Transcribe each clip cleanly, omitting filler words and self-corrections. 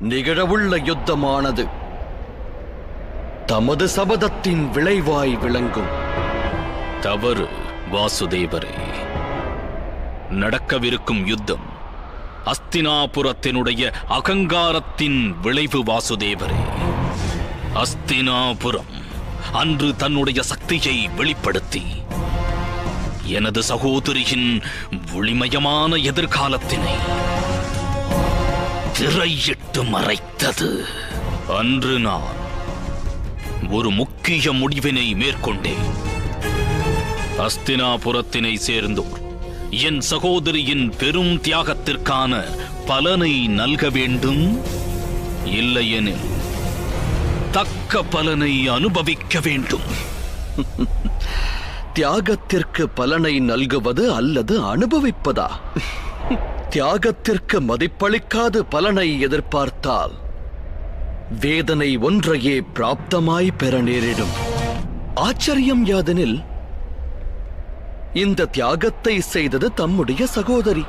நிகழவுள்ள யுத்தமானது தமது சபதத்தின் விளைவாய் விளங்கும். தவறு வாசுதேவரே. நடக்கவிருக்கும் யுத்தம் அஸ்தினாபுரத்தினுடைய அகங்காரத்தின் விளைவு வாசுதேவரே. அஸ்தினாபுரம் அன்று தன்னுடைய சக்தியை வெளிப்படுத்தி எனது சகோதரியின் ஒளிமயமான எதிர்காலத்தினை திரையிட்டு மறைத்தது. அன்று நான் ஒரு முக்கிய முடிவினை மேற்கொண்டேன். அஸ்தினாபுரத்தினை சேர்ந்தோர் என் சகோதரியின் பெரும் தியாகத்திற்கான பலனை நல்க வேண்டும், இல்லையெனில் தக்க பலனை அனுபவிக்க வேண்டும். தியாகத்திற்கு பலனை நல்குவது அல்லது அனுபவிப்பதா? தியாகத்திற்கு மதிப்பளிக்காத பலனை எதிர்பார்த்தால் வேதனை ஒன்றையே பிராப்தமாய் பெற நேரிடும். ஆச்சரியம் யாதெனில், இந்த தியாகத்தை செய்தது தம்முடைய சகோதரி.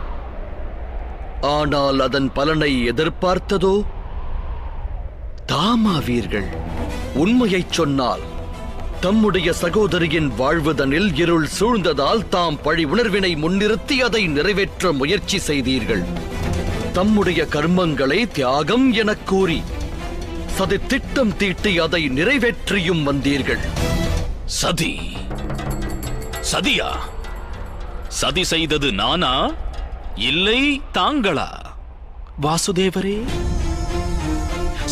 ஆனால் அதன் பலனை எதிர்பார்த்ததோ தாமாவீர்கள். உண்மையைச் சொன்னால் தம்முடைய சகோதரியின் வாழ்வுதனில் இருள் சூழ்ந்ததால் தாம் பழி உணர்வினை முன்னிறுத்தி அதை நிறைவேற்ற முயற்சி செய்தீர்கள். தம்முடைய கர்மங்களை தியாகம் எனக் கூறி சதி திட்டம் தீட்டி அதை நிறைவேற்றியும் வந்தீர்கள். சதி? சதியா? சதி செய்தது நானா, இல்லை தாங்களா? வாசுதேவரே,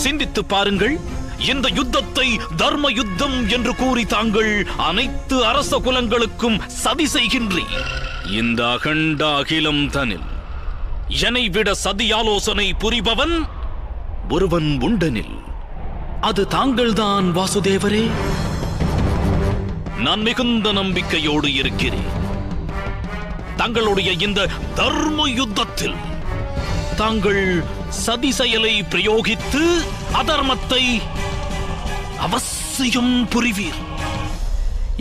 சிந்தித்து பாருங்கள். இந்த யுத்தத்தை தர்ம யுத்தம் என்று கூறி தாங்கள் அனைத்து அரச குலங்களுக்கும் சதி செய்கின்றீர். இந்த அகண்ட அகிலம் தனில் என்னை விட சதி ஆலோசனை புரிபவன் ஒருவன் உண்டெனில் அது தாங்கள்தான் வாசுதேவரே. நான் மிகுந்த நம்பிக்கையோடு இருக்கிறேன். தங்களுடைய இந்த தர்ம யுத்தத்தில் தாங்கள் சதி செயலை பிரயோகித்து அதர்மத்தை அவசியம் புரிவீர்.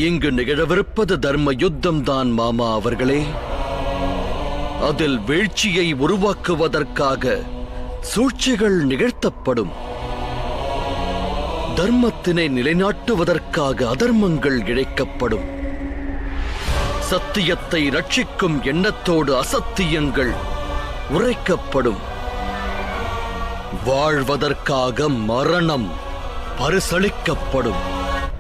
இங்கு நிகழவிருப்பது தர்ம யுத்தம் தான் மாமா அவர்களே. அதில் வீழ்ச்சியை உருவாக்குவதற்காக சூழ்ச்சிகள் நிகழ்த்தப்படும். தர்மத்தினை நிலைநாட்டுவதற்காக அதர்மங்கள் இழைக்கப்படும். சத்தியத்தை ரட்சிக்கும் எண்ணத்தோடு அசத்தியங்கள் உரைக்கப்படும். வாழ்வதற்காக மரணம் பரிசளிக்கப்படும்.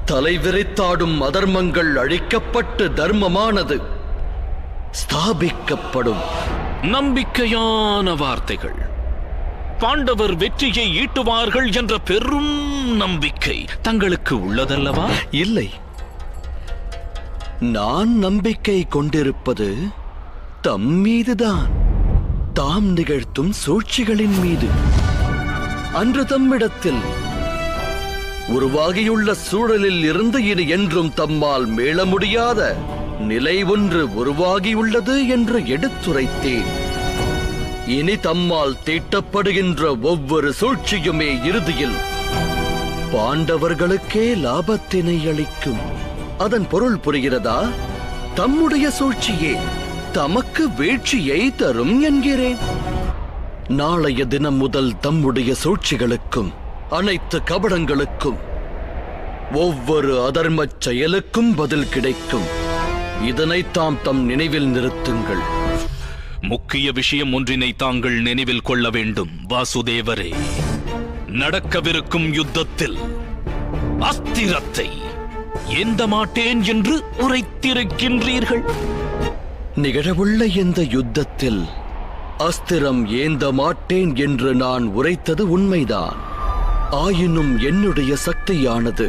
தலைவிரித்தாடும் அதர்மங்கள் அழிக்கப்பட்டு தர்மமானது ஸ்தாபிக்கப்படும். நம்பிக்கையான வார்த்தைகள். பாண்டவர் வெற்றியை ஈட்டுவார்கள் என்ற பெரும் நம்பிக்கை தங்களுக்கு உள்ளதல்லவா? இல்லை, நான் நம்பிக்கை கொண்டிருப்பது தம் மீதுதான். தாம் நிகழ்த்தும் சூழ்ச்சிகளின் மீது. அன்று தம்மிடத்தில் உருவாகியுள்ள சூழலில் இருந்து இனி என்றும் தம்மால் மீள முடியாத நிலை ஒன்று உருவாகியுள்ளது என்று எடுத்துரைத்தேன். இனி தம்மால் தீட்டப்படுகின்ற ஒவ்வொரு சூழ்ச்சியுமே இறுதியில் பாண்டவர்களுக்கே லாபத்தினை அளிக்கும். அதன் பொருள் புரிகிறதா? தம்முடைய சூழ்ச்சியே தமக்கு வீழ்ச்சியை தரும் என்கிறேன். நாளைய தினம் முதல் தம்முடைய சூழ்ச்சிகளுக்கும் அனைத்து கபடங்களுக்கும் ஒவ்வொரு அதர்மச் செயலுக்கும் பதில் கிடைக்கும். இதனை தாம் தம் நினைவில் நிறுத்துங்கள். முக்கிய விஷயம் ஒன்றினை தாங்கள் நினைவில் கொள்ள வேண்டும் வாசுதேவரே. நடக்கவிருக்கும் யுத்தத்தில் அஸ்திரத்தை ஏந்த மாட்டேன் என்று உரைத்திருக்கின்றீர்கள். நிகழவுள்ள இந்த யுத்தத்தில் அஸ்திரம் ஏந்த மாட்டேன் என்று நான் உரைத்தது உண்மைதான். ஆயினும் என்னுடைய சக்தியானது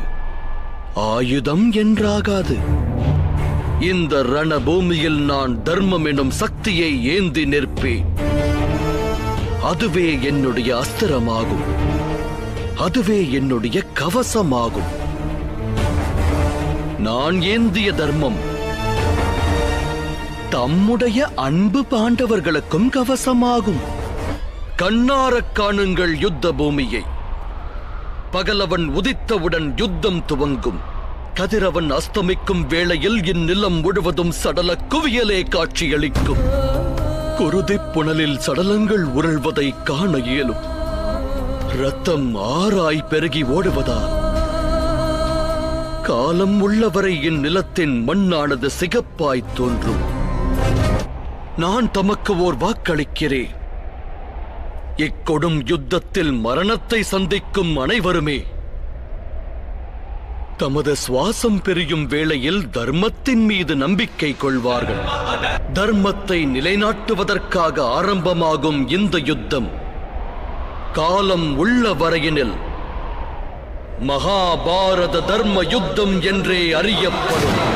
ஆயுதம் என்றாகாது. இந்த ரணபூமியில் நான் தர்மம் எனும் சக்தியை ஏந்தி நிற்பேன். அதுவே என்னுடைய அஸ்திரமாகும். அதுவே என்னுடைய கவசமாகும். நான் ஏந்திய தர்மம் தம்முடைய அன்பு பாண்டவர்களுக்கும் கவசமாகும். கண்ணாரக் காணுங்கள் யுத்த பூமியை. பகலவன் உதித்தவுடன் யுத்தம் துவங்கும். கதிரவன் அஸ்தமிக்கும் வேளையில் இந்நிலம் முழுவதும் சடல குவியலே காட்சியளிக்கும். குருதிப் புனலில் சடலங்கள் உருள்வதை காண இயலும். ரத்தம் ஆறாய் பெருகி ஓடுவதால் காலம் உள்ளவரை இந்நிலத்தின் மண்ணானது சிகப்பாய் தோன்றும். நான் தமக்கு ஓர் வாக்களிக்கிறேன். இக்கொடும் யுத்தத்தில் மரணத்தை சந்திக்கும் அனைவருமே தமது சுவாசம் பிரியும் வேளையில் தர்மத்தின் மீது நம்பிக்கை கொள்வார்கள். தர்மத்தை நிலைநாட்டுவதற்காக ஆரம்பமாகும் இந்த யுத்தம் காலம் உள்ள வரையினில் மகாபாரத தர்ம யுத்தம் என்றே அறியப்படும்.